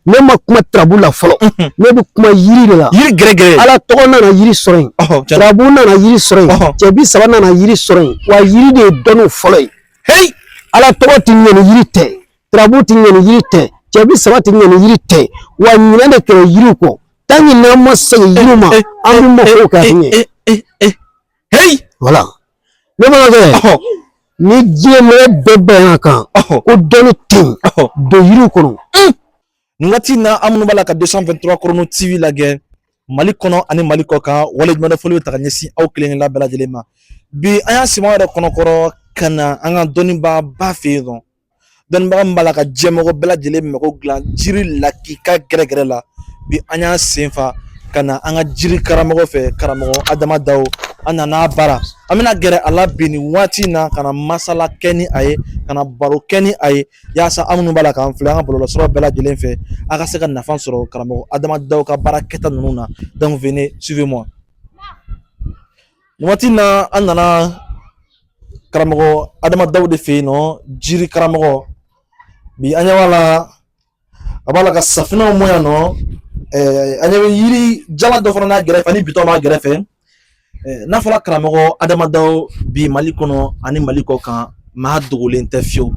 ne ma kuma tarabu la fɔlɔ ne bɛ kuma yiri de la yiri gɛrɛgɛrɛ ala tɔgɔ nana yiri sɔrɔ yen tarabu nana yiri sɔrɔ yen cɛ bi saba nana yiri sɔrɔ yen wa yiri de ye dɔnniw fɔlɔ ye hey ala tɔgɔ tɛ ɲɛ ni yiri tɛ tarabu tɛ ɲɛ ni yiri tɛ cɛ bi saba tɛ ɲɛ ni yiri tɛ wa ɲinɛ de kɛra yiriw kɔ tant que n'an ma segin yiriw ma an bɛ mɔgɔw k'a ɲɛ hey voilà ne b'a kɛ ni diɲɛ mɔgɔ bɛɛ bɛnna kan ko dɔnni tɛ yen don yiriw kɔnɔ nin waati in na an minnu b'a la ka 223 Chrono TV lajɛ Mali kɔnɔ ani Mali kɔ kan wale jumɛn fɔli bɛ ta ka ɲɛsin aw kelen bɛɛ lajɛlen ma bi an y'a siman yɛrɛ kɔnɔkɔrɔ ka na an ka dɔnnibaa ba fɛ yen nɔ dɔnnibaga min b'a la ka diɲɛmɔgɔ bɛɛ lajɛlen mago dilan jiri lakika gɛrɛgɛrɛ la bi an y'a senfa ka na an ka jiri karamɔgɔ fɛ karamɔgɔ Adama Dawo an nana bara an bɛna gɛrɛ a la bi nin waati in na ka na masala kɛ ni a ye ka na baro kɛ ni a ye yaasa an minnu b'a la k'an filɛ an ka bɔlɔlɔsiraw bɛɛ lajɛlen fɛ a ka se ka nafa sɔrɔ karamɔgɔ Adama Dawo ka baara kɛta ninnu na donc venez suivez-moi nin waati in na an nana karamɔgɔ Adama Dawo de fɛ yen nɔ jiri karamɔgɔ bi an ɲɛ b'a la a b'a la ka safinɛw mɔ yan nɔ an ɲɛ bɛ yiri jala dɔ fana n'a gɛrɛfɛ ani bitɔn b'a gɛrɛfɛ n'a fɔra karamɔgɔ Adama Dawo bi Mali kɔnɔ ani Mali kɔ kan maa dogolen tɛ fiyewu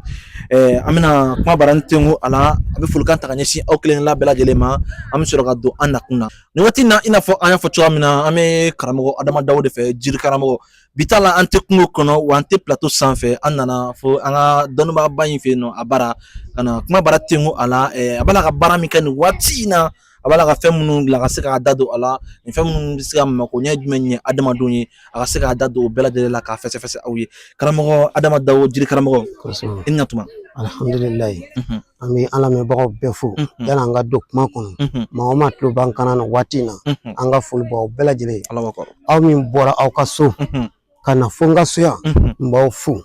an bɛna kuma barani tengu a la a bɛ folikan ta ka ɲɛsin aw kelen bɛɛ lajɛlen ma an bɛ sɔrɔ ka don an nakun na nin waati in na i n'a fɔ an y'a fɔ cogoya min na an bɛ karamɔgɔ Adama Dawo de fɛ jiri karamɔgɔ bi ta la an tɛ kungo kɔnɔ wa an tɛ plateau sanfɛ an nana fo an ka dɔnnibagaba in fɛ yen nɔ a bara ka na kuma bara tengu a la a b'a la ka baara min kɛ nin waati in na a b'a la ka fɛn minnu dilan a ka se k'a da don a la nin fɛn minnu bɛ se ka makoɲɛ jumɛn ɲɛ adamadenw ye a ka se k'a da don o bɛɛ lajɛlen la k'a fɛsɛfɛsɛ aw ye karamɔgɔ Adama Dawo jiri karamɔgɔ i ni ɲantuma alhamdulilayi an bɛ an lamɛnbagaw bɛɛ fo yanni an ka don kuma kɔnɔ maa o maa tulo b'an kana na waati in na an ka foli b'aw bɛɛ lajɛlen aw min bɔra aw ka so ka na fo n ka so yan n b'aw fo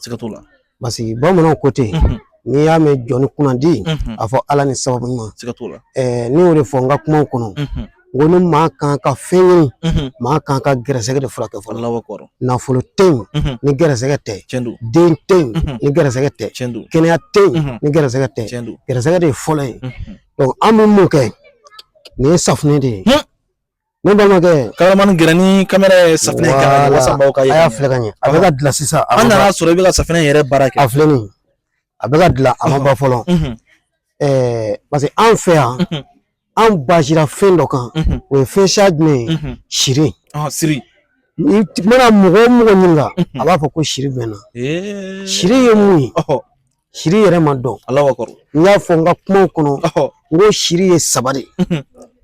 parce que bamananw ko ten n'i y'a mɛn jɔnni kunnandi a fɔ ala ni sababu ɲuman ne y'o de fɔ n ka kumaw kɔnɔ n ko ni maa kan ka fɛn ɲini maa kan ka gɛrɛsɛgɛ de furakɛ fɔlɔ nafolo tɛ yen ni gɛrɛsɛgɛ tɛ den tɛ yen ni gɛrɛsɛgɛ tɛ kɛnɛya tɛ yen ni gɛrɛsɛgɛ tɛ gɛrɛsɛgɛ de ye fɔlɔ ye donc an bɛ mun kɛ nin ye safunɛ de ye ne balimakɛ karamani gɛrɛ ni kamera ye safunɛ kan wasa mɔgɔw ka ye a y'a filɛ ka ɲɛ a bɛ ka dilan sisan an nana sɔrɔ i bɛ ka safunɛ yɛrɛ baara kɛ a filɛ nin a bɛ ka dilan a ma ban fɔlɔ parce que an fɛ yan an basira fɛn dɔ kan o ye fɛn siya jumɛn ye siri siri ni mana mɔgɔ o mɔgɔ ɲininka a b'a fɔ ko siri bɛ na siri ye mun ye siri yɛrɛ ma dɔn n y'a fɔ n ka kumaw kɔnɔ n ko siri ye saba de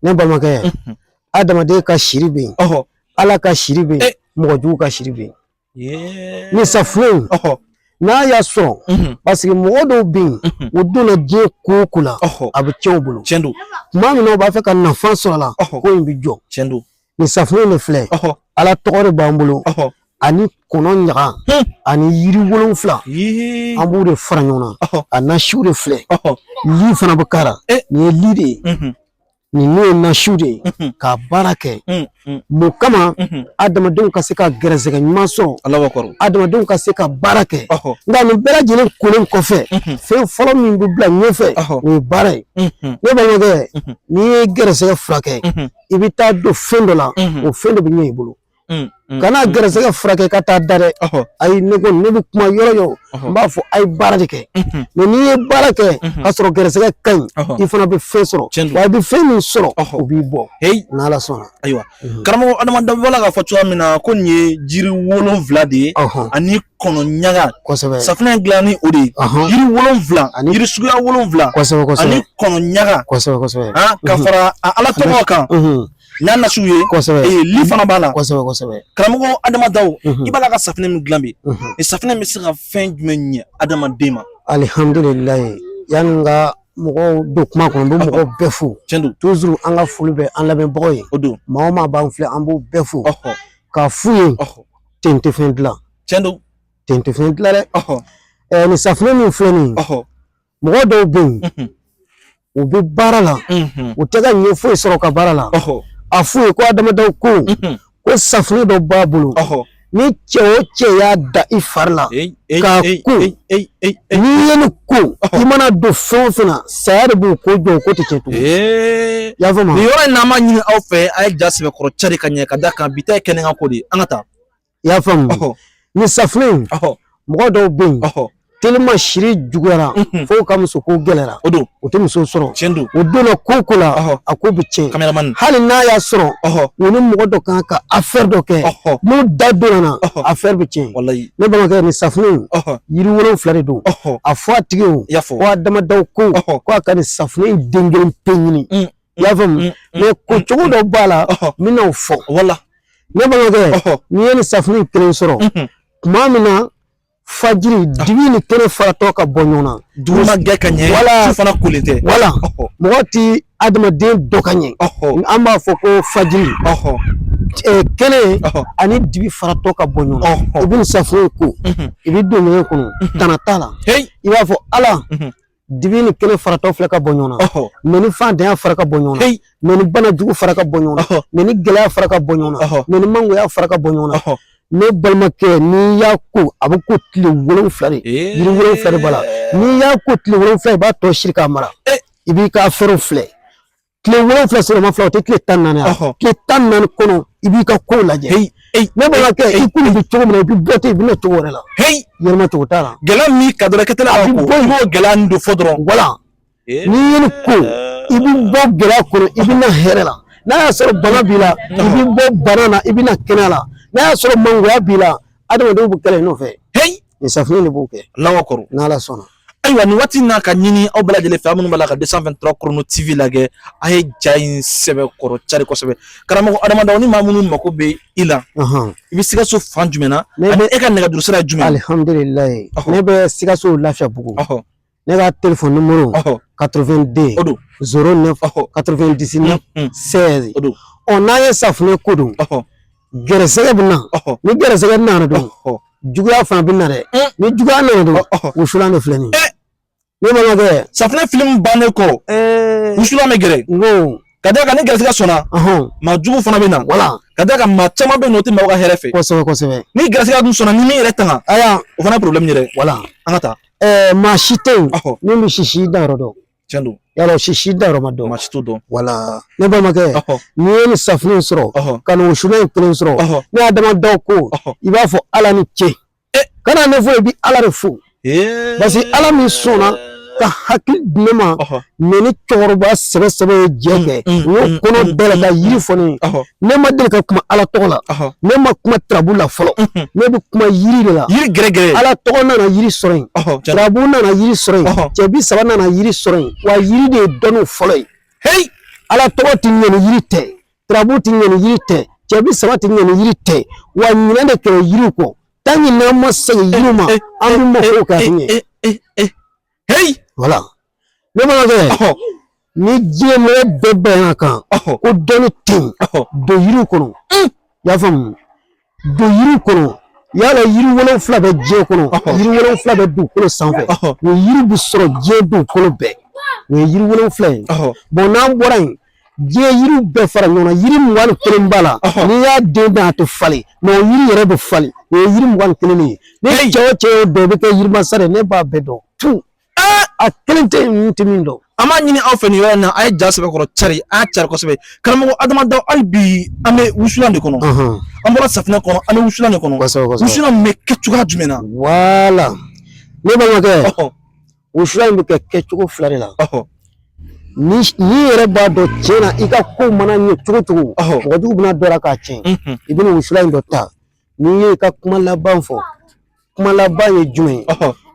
ne balimakɛ adamaden ka siri bɛ yen ala ka siri bɛ yen mɔgɔ jugu ka siri bɛ yen ni safunɛ n'a y'a sɔrɔ parce que mɔgɔ dɔw bɛ yen o donna diɲɛ ko o ko la a bɛ tiɲɛ u bolo tuma min na u b'a fɛ ka nafa sɔrɔ a la ko in bɛ jɔ nin safunɛ in de filɛ ala tɔgɔ de b'an bolo ani kɔnɔ ɲaga ani yiri 7 an b'o de fara ɲɔgɔn na a nasiw de filɛ li fana bɛ k'a la nin ye li de ye nin n'o ye nasiw de ye k'a baara kɛ mun kama adamadenw ka se ka gɛrɛsɛgɛ ɲuman sɔrɔ adamadenw ka se ka baara kɛ nka nin bɛɛ lajɛlen kolen kɔfɛ fɛn fɔlɔ min bɛ bila ɲɛfɛ o ye baara ye ne balimakɛ n'i ye gɛrɛsɛgɛ furakɛ i bɛ taa don fɛn dɔ la o fɛn dɔ bɛ ɲɛ i bolo kana gɛrɛsɛgɛ furakɛ ka taa da dɛ ayi ne ko ne bɛ kuma yɔrɔ yɔrɔ n b'a fɔ a ye baara de kɛ mais n'i ye baara kɛ ka sɔrɔ gɛrɛsɛgɛ ka ɲi i fana bɛ fɛn sɔrɔ wa i bɛ fɛn min sɔrɔ o b'i bɔ n'ala sɔnna ayiwa karamɔgɔ Adama Dawo bɔla k'a fɔ cogoya min na ko nin ye jiri 7 de ye ani kɔnɔ ɲaga safunɛ dilan ni o de ye jiri 7 yiri suguya 7 ani kɔnɔ ɲaga ka fara ala tɔgɔ kan n'a nasiw ye li fana b'a la karamɔgɔ Adama Dawo i b'a la ka safunɛ min dilan bi ni safunɛ bɛ se ka fɛn jumɛn ɲɛ adamaden ma alihamdulilayi yanni ka mɔgɔw don kuma kɔnɔ n bɛ mɔgɔw bɛɛ fo toujours an ka foli bɛ an lamɛnbagaw ye maa o maa b'an filɛ an b'u bɛɛ fo k'a f'u ye ten tɛ fɛn dilan ten tɛ fɛn dilan dɛ ni safunɛ min filɛ nin ye mɔgɔ dɔw bɛ yen u bɛ baara la u tɛ ka ɲɛ foyi sɔrɔ ka baara la a f'u ye ko Adama Dawo ko safunɛ dɔ b'a bolo ni cɛ o cɛ y'a da i fari la k'a ko n'i ye nin ko i mana don fɛn o fɛn na saya de b'o ko jɔ o ko tɛ cɛ tugun i y'a faamu nin yɔrɔ in na an b'a ɲini aw fɛ a ye ja sɛbɛkɔrɔ cari ka ɲɛ ka da kan bi ta ye kɛnɛkan ko de ye an ka taa i y'a faamu nin safunɛ mɔgɔ dɔw bɛ yen tellement siri juguyara fo ka muso ko gɛlɛra o tɛ muso sɔrɔ o donna ko ko la a ko bɛ tiɲɛ hali n'a y'a sɔrɔ o ni mɔgɔ dɔ kan ka affaire dɔ kɛ n'o da donna na affaire bɛ tiɲɛ ne balimakɛ nin safunɛ yiri 7 de don a fɔ a tigi o ko a damadaw ko a ka nin safunɛ in den kelen pe ɲini i y'a faamu mais ko cogo dɔ b'a la n bɛna o fɔ ne balimakɛ n'i ye nin safunɛ kelen sɔrɔ tuma min na fajiri dibi ni kɛnɛ faratɔ ka bɔ ɲɔgɔn na dugu ma gɛ ka ɲɛ su fana kolen tɛ mɔgɔ ti adamaden dɔ ka ɲɛ an b'a fɔ ko fajiri kɛnɛ ani dibi faratɔ ka bɔ ɲɔgɔn na i bɛ nin safunɛ ko i bɛ don ɲɛgɛn kɔnɔ tana t'a la i b'a fɔ ala dibi ni kɛnɛ faratɔ filɛ ka bɔ ɲɔgɔn na mɛ ni fantanya fara ka bɔ ɲɔgɔn na mɛ ni bana jugu fara ka bɔ ɲɔgɔn na mɛ ni gɛlɛya fara ka bɔ ɲɔgɔn na mɛ ni mangoya fara ka bɔ ɲɔgɔn na ne balimakɛ n'i y'a ko a bɛ ko tile 7 de yiri 7 de b'a la n'i y'a ko tile 7 i b'a tɔ siri k'a mara i b'i ka affaire filɛ tile 7 sɔrɔma fila o tɛ tile 14 ye tile 14 kɔnɔ i b'i ka kow lajɛ ne balimakɛ i kulu bɛ cogo min na i bɛ bɔ ten i bɛ na cogo wɛrɛ la yɛlɛma cogo t'a la gɛlɛya min ka dɔrɔn kɛtɛla a bɛ bɔ i b'o gɛlɛya nin don fɔ dɔrɔn n'i ye nin ko i bɛ bɔ gɛlɛya kɔnɔ i bɛ na hɛrɛ la n'a y'a sɔrɔ bana b'i la i bɛ bɔ bana na i bɛ na kɛnɛya la n'a y'a sɔrɔ mangoya b'i la adamadenw bɛ kɛlɛ i nɔfɛ nin safunɛ de b'o kɛ n'Ala sɔnna ayiwa nin waati n'a ka ɲini aw bɛɛ lajɛlen fɛ aw minnu b'a la ka 223 Chrono TV lajɛ a ye ja in sɛbɛkɔrɔ cari kosɛbɛ karamɔgɔ Adama ni maa minnu mako bɛ i la i bɛ Sikaso fan jumɛn na ani e ka nɛgɛjuru sira ye jumɛn alihamdulilayi ne bɛ Sikaso Lafiyabugu ne ka téléphone numéro 82 09 99 16 n'an ye safunɛ ko don gɛrɛsɛgɛ bɛ na ni gɛrɛsɛgɛ nana don juguya fana bɛ na dɛ ni juguya nana don wusulan de filɛ nin ye ne balimakɛ safunɛ film bannen kɔ wusulan bɛ gɛrɛ ka da kan ni gɛrɛsɛgɛ sɔnna maa jugu fana bɛ na ka da kan maa caman bɛ yen nɔ o tɛ maaw ka hɛrɛ fɛ kosɛbɛ ni gɛrɛsɛgɛ dun sɔnna ni min yɛrɛ tanga o fana problème ye dɛ an ka taa maa si tɛ yen min bɛ sisi da yɔrɔ dɔn tiɲɛ don yala sisi da yɔrɔ ma dɔn maa si t'o dɔn ne balimakɛ n'i ye nin safunɛ in sɔrɔ ka nin wusulan in kelen sɔrɔ ne adamadaw ko i b'a fɔ ala ni ce kana ne fɔ i bɛ ala de fo parce que ala min sɔnna ka hakili di ne ma mɛ ni cɛkɔrɔba sɛbɛ ye jɛ kɛ n y'o kɔnɔ bɛɛ la ka yiri fɔ ne ye ne ma deli ka kuma ala tɔgɔ la ne ma kuma tarabu la fɔlɔ ne bɛ kuma yiri de la yiri gɛrɛgɛrɛ ala tɔgɔ nana yiri sɔrɔ yen tarabu nana yiri sɔrɔ yen cɛ bi saba nana yiri sɔrɔ yen wa yiri de ye dɔnniw fɔlɔ ye ala tɔgɔ tɛ ɲɛ ni yiri tɛ tarabu tɛ ɲɛ ni yiri tɛ cɛ bi saba tɛ ɲɛ ni yiri tɛ wa ɲinɛ de kɛra yiriw kɔ tant que n'an ma segin yiriw ma an bɛ mɔgɔw ka ɲɛ ne balimakɛ ni diɲɛ mɔgɔ bɛɛ bɛnna kan ko dɔnni tɛ yen don yiriw kɔnɔ i y'a faamu don yiriw kɔnɔ yala yiri 7 bɛ diɲɛ kɔnɔ yiri 7 bɛ dugukolo sanfɛ o yiri bɛ sɔrɔ diɲɛ dugukolo bɛɛ o ye yiri 7 ye bon n'an bɔra yen diɲɛ yiriw bɛɛ fara ɲɔgɔn na yiri 21 b'a la n'i y'a den dan a tɛ falen mais o yiri yɛrɛ bɛ falen o ye yiri 21 de ye ni cɛ o cɛ y'o dɔn o bɛ kɛ yirimasa de ne b'a bɛɛ dɔn tu a kelen tɛ yen tɛ min dɔn an b'a ɲini aw fɛ nin yɔrɔ in na a ye ja sɛbɛkɔrɔ cari a y'a cari kosɛbɛ karamɔgɔ Adama hali bi an bɛ wusulan de kɔnɔ an bɔra safunɛ kɔnɔ an bɛ wusulan de kɔnɔ wusulan bɛ kɛ cogoya jumɛn na voilà ne balimakɛ wusulan in bɛ kɛ kɛcogo 2 de la ni yɛrɛ b'a dɔn tiɲɛ na i ka ko mana ɲɛ cogo cogo mɔgɔ jugu bɛna dɔ la k'a tiɲɛ i bɛ nin wusulan in dɔ ta n'i ye i ka kuma laban fɔ kuma laban ye jumɛn ye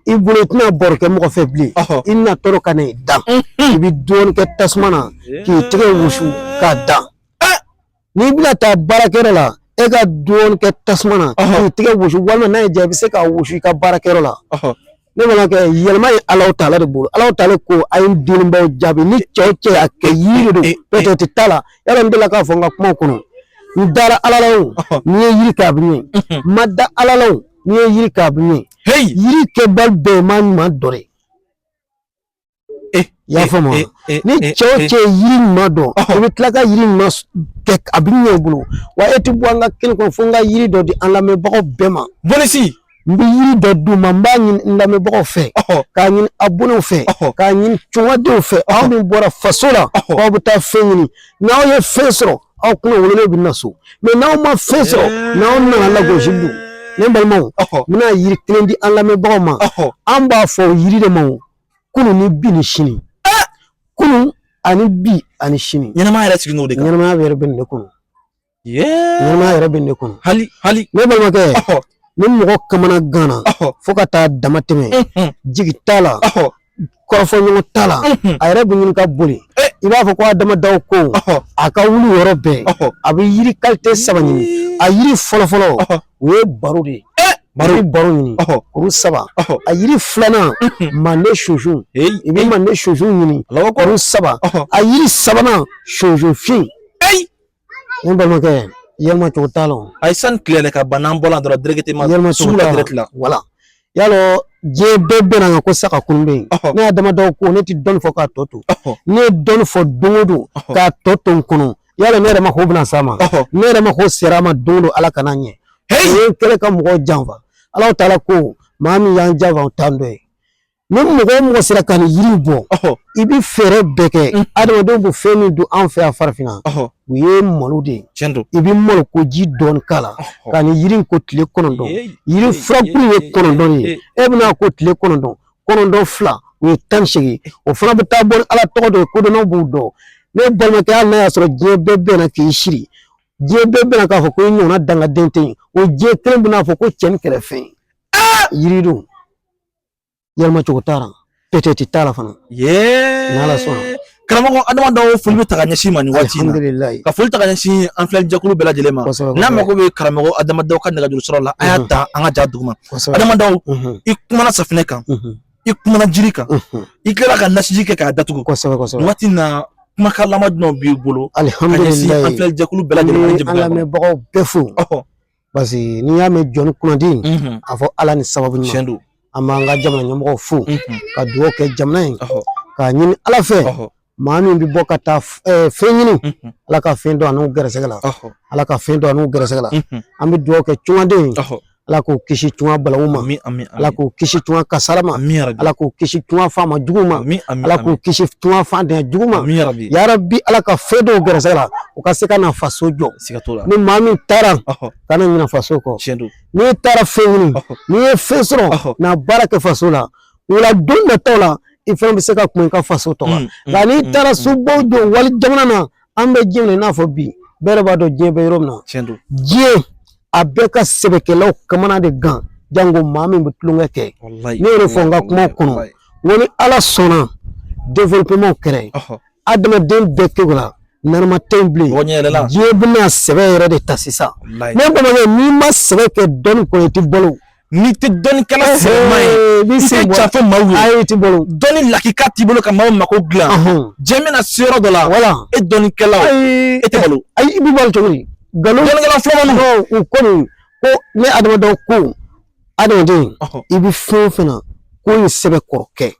i bolo i tɛna baro kɛ mɔgɔ fɛ bilen i na tɔɔrɔ ka n'i da i bɛ dɔɔnin kɛ tasuma na k'i tɛgɛ wusu k'a da n'i bɛna taa baarakɛyɔrɔ la e ka dɔɔnin kɛ tasuma na k'i tɛgɛ wusu walima n'a y'i diya i bɛ se k'a wusu i ka baarakɛyɔrɔ la ne balimakɛ yɛlɛma ye Alahu Taala de bolo Alahu Taala ko a ye n denbaw jaabi ni cɛ o cɛ y'a kɛ yiri de don n'o tɛ o tɛ taa la yala n delila k'a fɔ n ka kumaw kɔnɔ n dara Ala la o n'i ye yiri kɛ a bɛ ɲɛ n ma da Ala la o n'i ye yiri kɛ a bɛ ɲɛ yiri kɛbali bɛɛ ye maa ɲuman dɔ de y'a faamu ni cɛw cɛ yiri ɲuman dɔn i bɛ tila ka yiri ɲuman kɛ a bɛ ɲɛ i bolo wa e tɛ bɔ an ka kɛnɛ kɔnɔ fo n ka yiri dɔ di an lamɛnbagaw bɛɛ ma bonisi n bɛ yiri dɔ d'u ma n b'a ɲini n lamɛnbagaw fɛ k'a ɲini abonnés fɛ k'a ɲini tungadenw fɛ aw min bɔra faso la aw bɛ taa fɛn ɲini n'aw ye fɛn sɔrɔ aw kunna wololen bɛ na so mais n'aw ma fɛn sɔrɔ n'aw nana lagosi dun ne balimaw n bɛna yiri kelen di an lamɛnbagaw ma an b'a fɔ yiri de ma kunun ni bi ni sini kunun ani bi ani sini ɲɛnamaya yɛrɛ sigi n'o de kan ɲɛnamaya yɛrɛ bɛ ne kɔnɔ ɲɛnamaya yɛrɛ bɛ ne kɔnɔ hali ne balimakɛ ni mɔgɔ kamana ganna fo ka taa dama tɛmɛ jigi t'a la kɔrɔfɔ ɲɔgɔn t'a la a yɛrɛ bɛ ɲini ka boli i b'a fɔ ko adamadaw ko a ka wuli yɔrɔ bɛɛ a bɛ yiri qualité 3 ɲini a yiri fɔlɔfɔlɔ o ye baro de ye baro ɲini kuru 3 a yiri filanan mande sunsun i bɛ mande sunsun ɲini kuru 3 a yiri 3nan sunsun fin ne balimakɛ yɛlɛma cogo t'a la a ye sani tile yɛlɛ ka ban n'an bɔra dɔrɔn directement sugu la direct la voilà yalɔ diɲɛ bɛɛ bɛna kan ko saka kun bɛ yen ne y'a damadaw ko ne tɛ dɔnni fɔ k'a tɔ to ne ye dɔnni fɔ don o don k'a tɔ to n kɔnɔ yala ne yɛrɛ ma ko bɛna s'a ma ne yɛrɛ ma ko sera a ma don o don ala kana ɲɛ o ye n kɛlen ka mɔgɔw janfa ala taala ko maa min y'an janfa o t'an dɔ ye ni mɔgɔ o mɔgɔ sera ka nin yiri bɔ i bɛ fɛɛrɛ bɛɛ kɛ adamadenw bɛ fɛn min don an fɛ yan farafinna u ye malo de ye i bɛ malo ko ji dɔɔni k'a la ka nin yiri in ko tile 9 yiri furakuru ye 9 ye e bɛna ko tile 9 9 fila o ye 18 o fana bɛ taa bɔ ala tɔgɔ dɔ ye kodɔnnaw b'u dɔn ne balimakɛ hali n'a y'a sɔrɔ diɲɛ bɛɛ bɛnna k'i siri diɲɛ bɛɛ bɛnna k'a fɔ ko i ɲɔgɔnna dangaden tɛ yen o diɲɛ kelen bɛna fɔ ko cɛ ni kɛrɛfɛ yiri don yɛlɛma cogo t'a la peut-être t'a la fana n'ala sɔnna karamɔgɔ adamadenw foli bɛ ta ka ɲɛsin ma nin waati in na ka foli ta ka ɲɛsin an filɛ jɛkulu bɛɛ lajɛlen ma n'a mago bɛ karamɔgɔ adamadenw ka nɛgɛjuru sɔrɔ la a y'a ta an ka ja dugu ma adamadenw i kumana safinɛ kan i kumana jiri kan i tilala ka nasiji kɛ k'a datugu waati in na kumakan laban jumɛn b'i bolo ka ɲɛsin an filɛ jɛkulu bɛɛ lajɛlen ma an lamɛnbagaw bɛɛ fo parce que n'i y'a mɛn jɔnni kunnadi a fɔ ala ni sababu ɲuman an b'an ka jamana ɲɛmɔgɔw fo ka dugawu kɛ jamana in k'a ɲini ala fɛ maa min bɛ bɔ ka taa fɛn ɲini ala ka fɛn dɔn an'u gɛrɛsɛgɛ la ala ka fɛn dɔn an'u gɛrɛsɛgɛ la an bɛ dugawu kɛ tungaden ala k'o kisi tunga balawu ma ala k'o kisi tunga kasara ma ala k'o kisi tunga faama jugu ma ala k'o kisi tunga fantanya jugu ma yarabi ala ka fɛn dɔw gɛrɛsɛgɛ la u ka se ka na faso jɔ ni maa min taara kana ɲina faso kɔ n'i taara fɛn ɲini n'i ye fɛn sɔrɔ n'a baara kɛ faso la o la don nataw la i fana bɛ se ka kuma i ka faso tɔgɔ nka n'i taara sobaw jɔ wali jamana na an bɛ diɲɛ na i n'a fɔ bi bɛɛ yɛrɛ b'a dɔn diɲɛ bɛ yɔrɔ min na diɲɛ a bɛɛ ka sɛbɛkɛlaw kamana de gan jango maa min bɛ tulonkɛ kɛ ne yɛrɛ fɔ n ka kuma kɔnɔ n ko ni ala sɔnna développement kɛra adamaden bɛɛ kɛ o la nanama tɛ yen bilen diɲɛ bɛna sɛbɛ yɛrɛ de ta sisan ne bamanan n'i ma sɛbɛ kɛ dɔnni kɔnɔ i tɛ balo n'i tɛ dɔnnikɛla sɛbɛman ye i tɛ janfa maaw ye dɔnni lakika t'i bolo ka maaw mako dilan diɲɛ bɛna se yɔrɔ dɔ la e dɔnnikɛla e tɛ balo ayi i bɛ balo cogo di dɔnnikɛla filanan u kɔni ko ne adamadenw ko adamaden i bɛ fɛn o fɛn na ko in sɛbɛ kɔrɔ kɛ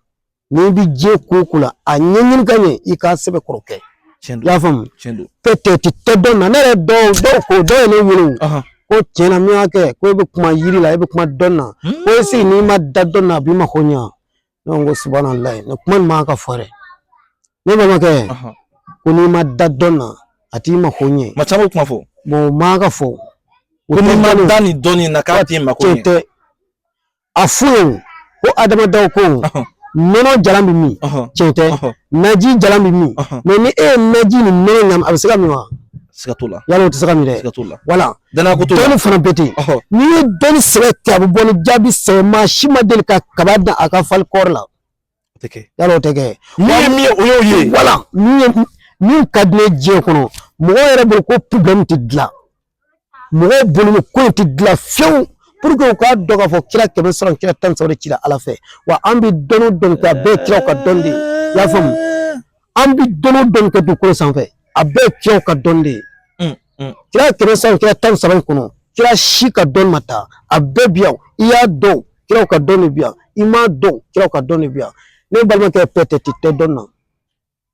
n'i bɛ diɲɛ ko o ko la a ɲɛɲini ka ɲɛ i k'a sɛbɛ kɔrɔ kɛ i y'a faamu peut-être tɛ dɔn na ne yɛrɛ dɔw ko dɔw ye ne wele ko tiɲɛna min y'a kɛ ko e bɛ kuma yiri la e bɛ kuma dɔn na ko esi n'i ma da dɔn na a b'i ma ko ɲɛ ne ko subhanalayi ne kuma nin man ka fɔ dɛ ne balimakɛ ko n'i ma da dɔn na a t'i ma ko ɲɛ ma caman kuma fɔ bon man ka fɔ ko n'i ma da nin dɔnni na k'a t'i ma ko ɲɛ a f'u ye ko adamadenw ko nɔnɔ jalan bɛ min tiɲɛ tɛ naji jalan bɛ min mais ni e ye naji ni nɔnɔ ɲami a bɛ se ka min wa siga t'o la yala o tɛ se ka min dɛ voilà dɔnni fana bɛ ten n'i ye dɔnni sɛbɛ kɛ a bɛ bɔ ni jaabi sɛbɛ maa si ma deli ka kaba dan a ka fali kɔɔri la yala o tɛ kɛ min ye min ye o y'o ye voilà min ka di ne ye diɲɛ kɔnɔ mɔgɔw yɛrɛ bolo ko problème tɛ dilan mɔgɔw bolo ko in tɛ dilan fiyewu pour que u k'a dɔn k'a fɔ kira 100 kira 13 de cira ala fɛ wa an bɛ dɔnni o dɔnni kɛ a bɛɛ ye kiraw ka dɔnni de ye i y'a faamu an bɛ dɔnni o dɔnni kɛ dugukolo sanfɛ a bɛɛ ye kiraw ka dɔnni de ye kira 100 kira 13 kɔnɔ kira si ka dɔnni ma taa a bɛɛ bi yan i y'a dɔn kiraw ka dɔnni bi yan i m'a dɔn kiraw ka dɔnni bi yan ne balma ke peut-être te donna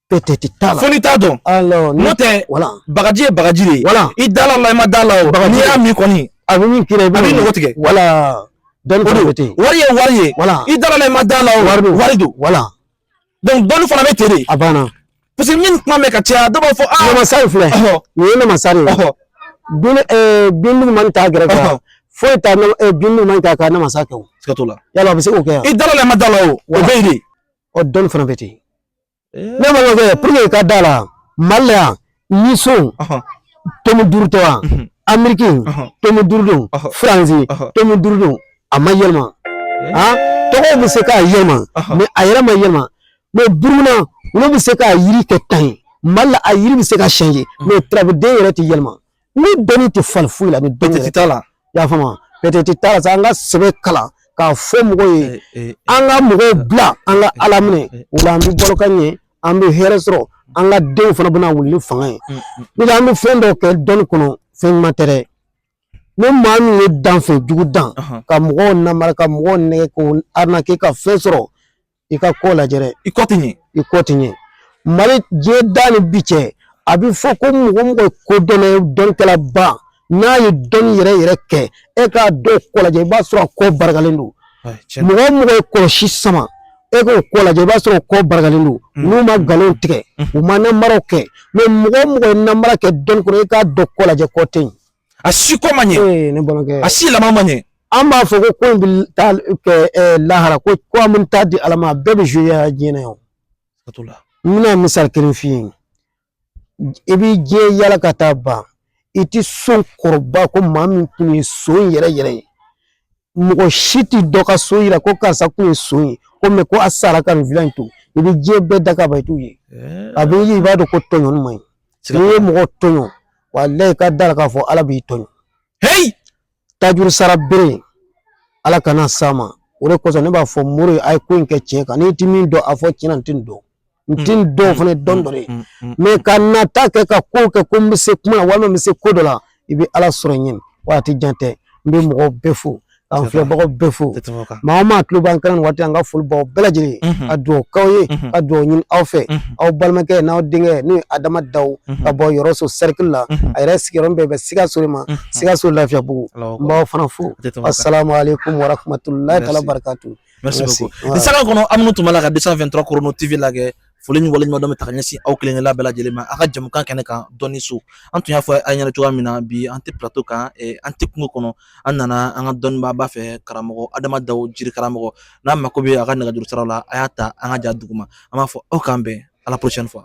peut-être tala foni ta don alors note voilà bagaji bagaji voilà i dala la ma dala ni ya mi koni abi min kire abi no gotige voilà don peut-être wari voilà i dala la ma dala wari do voilà donc don fana be tere abana parce que min kuma me ka tia do fo na masari fle ni na masari bin man ta gara fo ta na bin man ta ka na masaka skatola yalla bisi ko ke i dala la ma dala o beide o don fana beti ne ma ko pour que ka dala malya ni so to mu durta américain to mu durdo france to mu durdo amayelma to ko bi se ka yelma mais ayra mayelma mais buruna uno bi se ka yiri ke tan malla a yiri bi se ka changer mais trabe de yere ti yelma ni doni ti fal fu la ni peut-être tala ya fama peut-être tala sa nga sebe kala ka fo mo ye anga mo bla anga alamne wala mi bolo kanye ambi heresro anga de fana bana wuli fanga ni la mi fendo ke don kono fen matere no manu ye dan fe jugu dan ka mo na mara ka mo ne ko arna ke ka fesro i ka ko la jere i kotinye mari je dan biche abi fo ko mo ko don kala ba na ye don yere ke e ka do ko la je ba so ko bargalendo mo ko shi sama e ko la je ba so ko bargalendo nu ma galon tike o mana maroke me mo na mara ke don ko e ka do ko la je ko tin asi ko manye ne bonoke asi la manye amba fo ko bil tal ke lahara ko mun tadi alama bebe juya jina yo skatola mina misal kirin fi ibi je yala kataba iti son korba ko mami kuni so yere mo shiti doka so yira ko kasa kuni so ko me ko asara kan vilan to ibi je be daga ba tu ye abi yi ba do ko tonyo mai ni mo tonyo wallahi ka dal ka fo ala bi tonyo hey tajur sarabere ala kana sama ore ko ne ba fo muru ay ko nke cheka ni timi do afo chinan tindo ntin do fone dondore me kana take ka ko ke ko mise kuma wala mise ko dola ibi ala suranyin wati jante mbi mo befu an fiya bago befu ma tlu ban kan wati anga ful bo belajiri ado kawye ado nyin awfe aw balmake na dinge ni adama daw abo yoroso circle la ay reski rombe be siga surima siga sur la fiya bugu mbaw fana fu assalamu alaikum wa rahmatullahi wa barakatuh merci beaucoup de saka kono amnu tumala ka 223 Chrono TV la ge folin wala ñu do taxani aw kelen la bela jele ma aka jam kan kene kan doni su antu ya fo ay ñana tuwa mina bi anti plateau kan e anti kungo kono anana anga don ba fe karamo adama daw jiri karamo na makobe aka naga juru sarala ayata anga ja duguma ama fo o kambe à la prochaine fois.